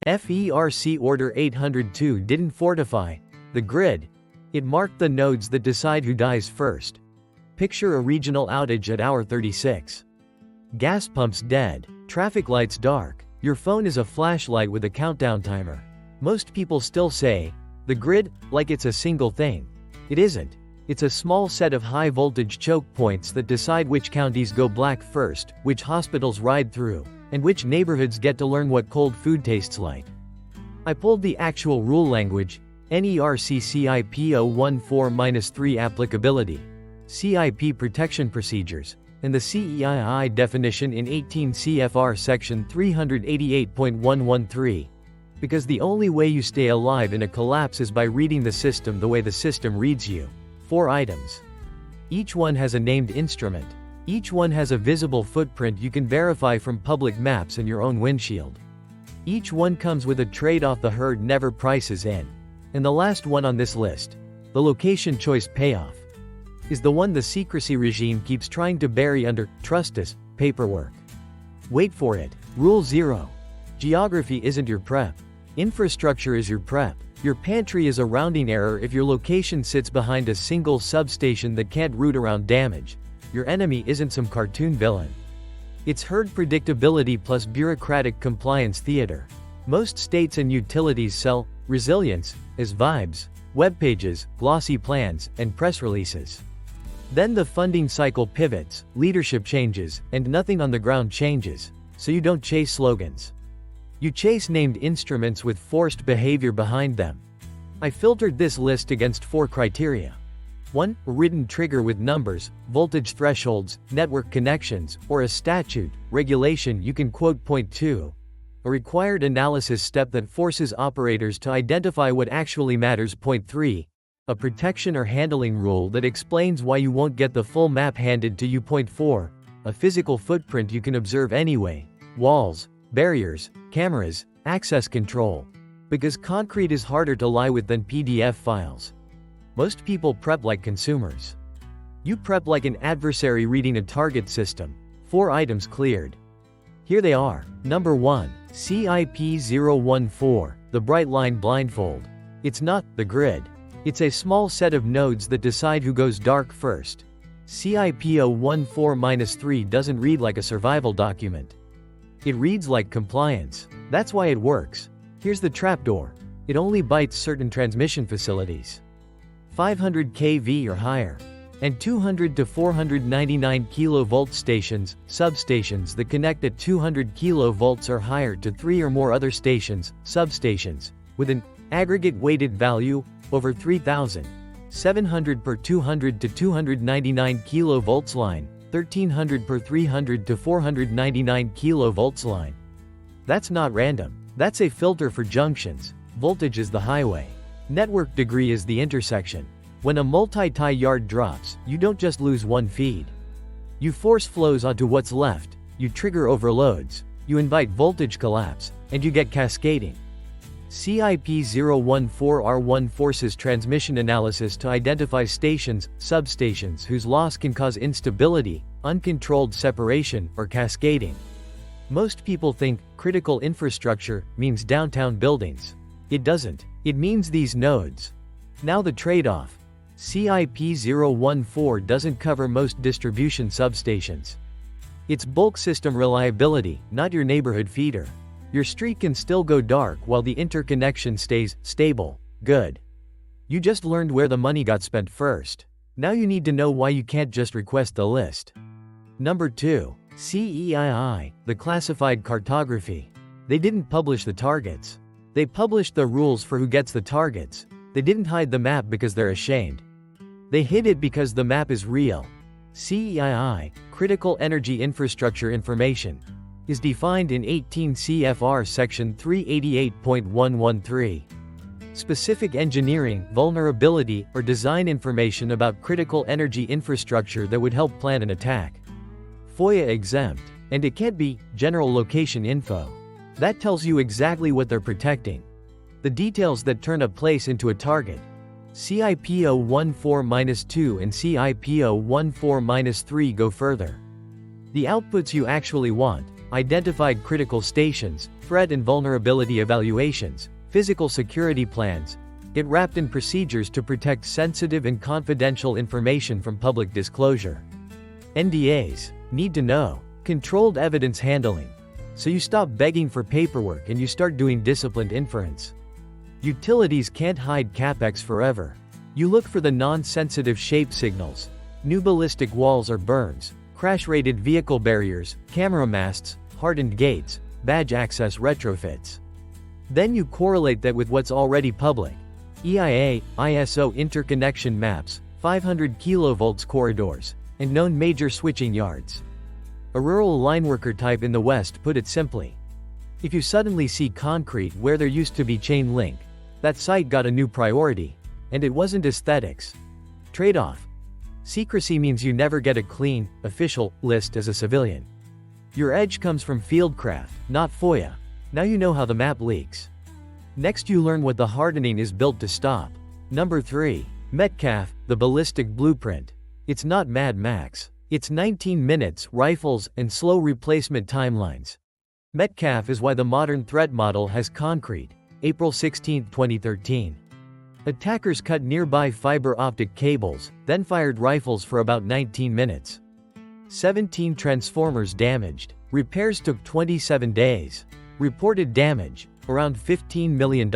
FERC Order 802 didn't fortify the grid. It marked the nodes that decide who dies first. Picture a regional outage at hour 36. Gas pumps dead, traffic lights dark, your phone is a flashlight with a countdown timer. Most people still say, the grid, like it's a single thing. It isn't. It's a small set of high-voltage choke points that decide which counties go black first, which hospitals ride through, and which neighborhoods get to learn what cold food tastes like. I pulled the actual rule language, NERC CEIP 014-3 applicability, CIP protection procedures, and the CEII definition in 18 CFR section 388.113. Because the only way you stay alive in a collapse is by reading the system the way the system reads you. 4 items. Each one has a named instrument. Each one has a visible footprint you can verify from public maps and your own windshield. Each one comes with a trade-off the herd never prices in. And the last one on this list, the location choice payoff, is the one the secrecy regime keeps trying to bury under, trust us, paperwork. Wait for it. Rule 0. Geography isn't your prep. Infrastructure is your prep. Your pantry is a rounding error if your location sits behind a single substation that can't route around damage. Your enemy isn't some cartoon villain. It's herd predictability plus bureaucratic compliance theater. Most states and utilities sell resilience as vibes, web pages, glossy plans, and press releases. Then the funding cycle pivots, leadership changes, and nothing on the ground changes, so you don't chase slogans. You chase named instruments with forced behavior behind them. I filtered this list against 4 criteria. 1. A written trigger with numbers, voltage thresholds, network connections, or a statute, regulation you can quote. Point 2. A required analysis step that forces operators to identify what actually matters. Point 3. A protection or handling rule that explains why you won't get the full map handed to you. Point 4. A physical footprint you can observe anyway. Walls, barriers, cameras, access control. Because concrete is harder to lie with than PDF files. Most people prep like consumers. You prep like an adversary reading a target system. 4 items cleared. Here they are. Number 1. CIP 014, the bright line blindfold. It's not the grid. It's a small set of nodes that decide who goes dark first. CIP 014-3 doesn't read like a survival document. It reads like compliance. That's why it works. Here's the trapdoor. It only bites certain transmission facilities. 500 kV or higher. And 200 to 499 kV stations, substations that connect at 200 kV or higher to 3 or more other stations, substations, with an aggregate weighted value over 3,000. 700 per 200 to 299 kV line. 1300 per 300 to 499 kV line. That's not random. That's a filter for junctions. Voltage is the highway. Network degree is the intersection. When a multi-tie yard drops, you don't just lose one feed. You force flows onto what's left, you trigger overloads, you invite voltage collapse, and you get cascading. CIP 014R1 forces transmission analysis to identify stations, substations whose loss can cause instability, uncontrolled separation, or cascading. Most people think critical infrastructure means downtown buildings. It doesn't. It means these nodes. Now the trade-off. CIP 014 doesn't cover most distribution substations. It's bulk system reliability, not your neighborhood feeder. Your street can still go dark while the interconnection stays stable. Good. You just learned where the money got spent first. Now you need to know why you can't just request the list. Number 2. CEII, the classified cartography. They didn't publish the targets. They published the rules for who gets the targets. They didn't hide the map because they're ashamed. They hid it because the map is real. CEII, Critical Energy Infrastructure Information, is defined in 18 CFR section 388.113. Specific engineering, vulnerability, or design information about critical energy infrastructure that would help plan an attack. FOIA exempt, and it can't be general location info. That tells you exactly what they're protecting. The details that turn a place into a target. CIP 014-2 and CIP 014-3 go further. The outputs you actually want, identified critical stations, threat and vulnerability evaluations, physical security plans. Get wrapped in procedures to protect sensitive and confidential information from public disclosure. NDAs, need to know, controlled evidence handling. So you stop begging for paperwork and you start doing disciplined inference. Utilities can't hide CapEx forever. You look for the non-sensitive shape signals. New ballistic walls or berms, crash-rated vehicle barriers, camera masts, hardened gates, badge access retrofits. Then you correlate that with what's already public. EIA, ISO interconnection maps, 500 kV corridors, and known major switching yards. A rural lineworker type in the West put it simply. If you suddenly see concrete where there used to be chain link, that site got a new priority, and it wasn't aesthetics. Trade-off. Secrecy means you never get a clean, official list as a civilian. Your edge comes from Fieldcraft, not FOIA. Now you know how the map leaks. Next you learn what the hardening is built to stop. Number 3. Metcalf, the ballistic blueprint. It's not Mad Max. It's 19 minutes, rifles, and slow replacement timelines. Metcalf is why the modern threat model has concrete. April 16, 2013. Attackers cut nearby fiber optic cables, then fired rifles for about 19 minutes. 17 transformers damaged. Repairs took 27 days. Reported damage, around $15 million.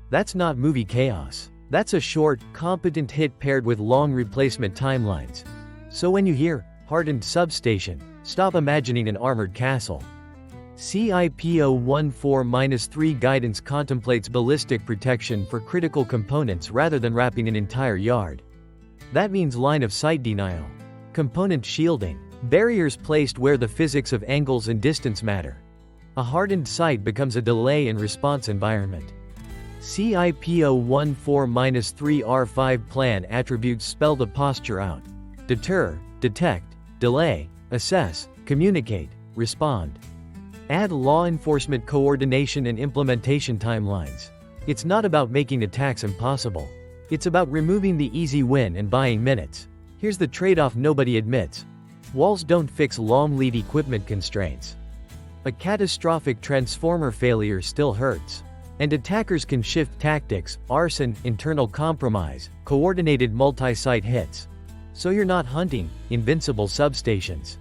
That's not movie chaos. That's a short, competent hit paired with long replacement timelines. So when you hear, hardened substation, stop imagining an armored castle. CEII 014-3 guidance contemplates ballistic protection for critical components rather than wrapping an entire yard. That means line of sight denial. Component shielding. Barriers placed where the physics of angles and distance matter. A hardened site becomes a delay and response environment. CEII 014-3 R5 plan attributes spell the posture out. Deter, detect, delay, assess, communicate, respond. Add law enforcement coordination and implementation timelines. It's not about making attacks impossible. It's about removing the easy win and buying minutes. Here's the trade-off nobody admits. Walls don't fix long lead equipment constraints. A catastrophic transformer failure still hurts. And attackers can shift tactics, arson, internal compromise, coordinated multi-site hits. So you're not hunting invincible substations.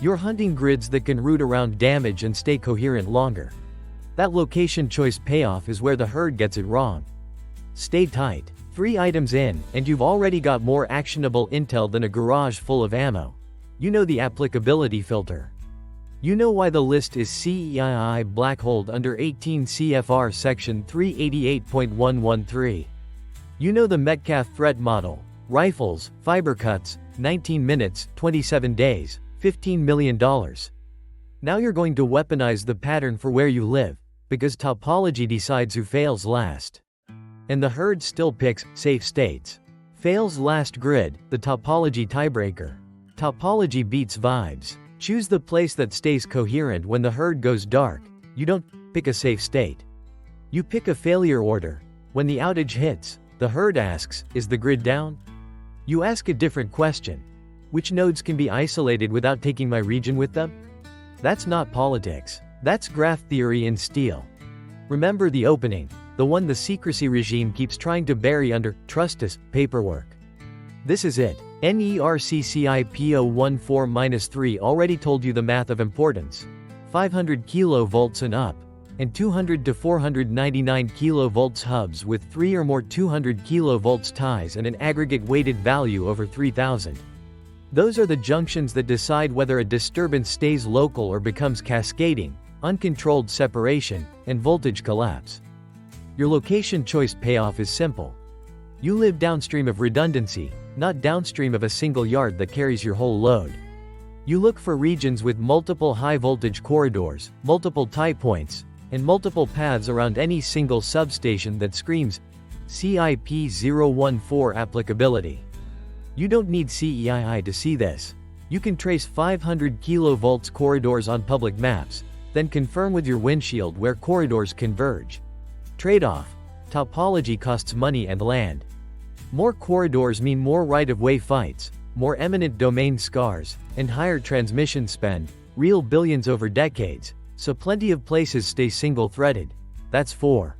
You're hunting grids that can route around damage and stay coherent longer. That location choice payoff is where the herd gets it wrong. Stay tight. 3 items in, and you've already got more actionable intel than a garage full of ammo. You know the applicability filter. You know why the list is CEII blackholed under 18 CFR section 388.113. You know the Metcalf threat model. Rifles, fiber cuts, 19 minutes, 27 days, $15 million. Now you're going to weaponize the pattern for where you live, because topology decides who fails last. And the herd still picks safe states. Fails last grid, the topology tiebreaker. Topology beats vibes. Choose the place that stays coherent when the herd goes dark. You don't pick a safe state. You pick a failure order. When the outage hits, the herd asks, is the grid down? You ask a different question. Which nodes can be isolated without taking my region with them? That's not politics. That's graph theory in steel. Remember the opening, the one the secrecy regime keeps trying to bury under, trust us, paperwork. This is it. NERCCI P014-3 already told you the math of importance. 500 kV and up. And 200 to 499 kV hubs with 3 or more 200 kV ties and an aggregate weighted value over 3000. Those are the junctions that decide whether a disturbance stays local or becomes cascading, uncontrolled separation, and voltage collapse. Your location choice payoff is simple. You live downstream of redundancy, not downstream of a single yard that carries your whole load. You look for regions with multiple high-voltage corridors, multiple tie points, and multiple paths around any single substation that screams CEII 014 applicability. You don't need CEII to see this. You can trace 500 kV corridors on public maps, then confirm with your windshield where corridors converge. Trade-off. Topology costs money and land. More corridors mean more right-of-way fights, more eminent domain scars, and higher transmission spend, real billions over decades, so plenty of places stay single-threaded. That's 4.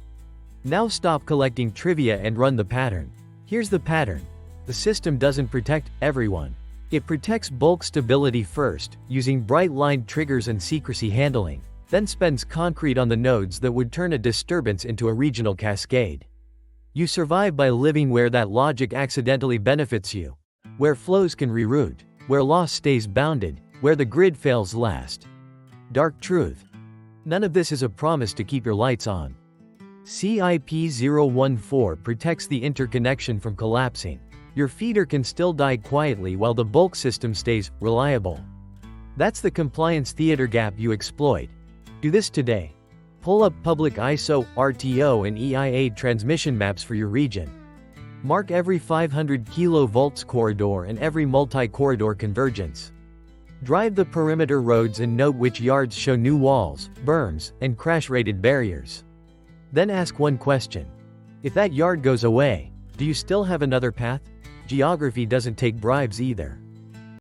Now stop collecting trivia and run the pattern. Here's the pattern. The system doesn't protect everyone. It protects bulk stability first, using bright-lined triggers and secrecy handling, then spends concrete on the nodes that would turn a disturbance into a regional cascade. You survive by living where that logic accidentally benefits you, where flows can reroute, where loss stays bounded, where the grid fails last. Dark truth. None of this is a promise to keep your lights on. CEII 014 protects the interconnection from collapsing. Your feeder can still die quietly while the bulk system stays reliable. That's the compliance theater gap you exploit. Do this today. Pull up public ISO, RTO and EIA transmission maps for your region. Mark every 500 kV corridor and every multi-corridor convergence. Drive the perimeter roads and note which yards show new walls, berms, and crash-rated barriers. Then ask one question. If that yard goes away, do you still have another path? Geography doesn't take bribes either.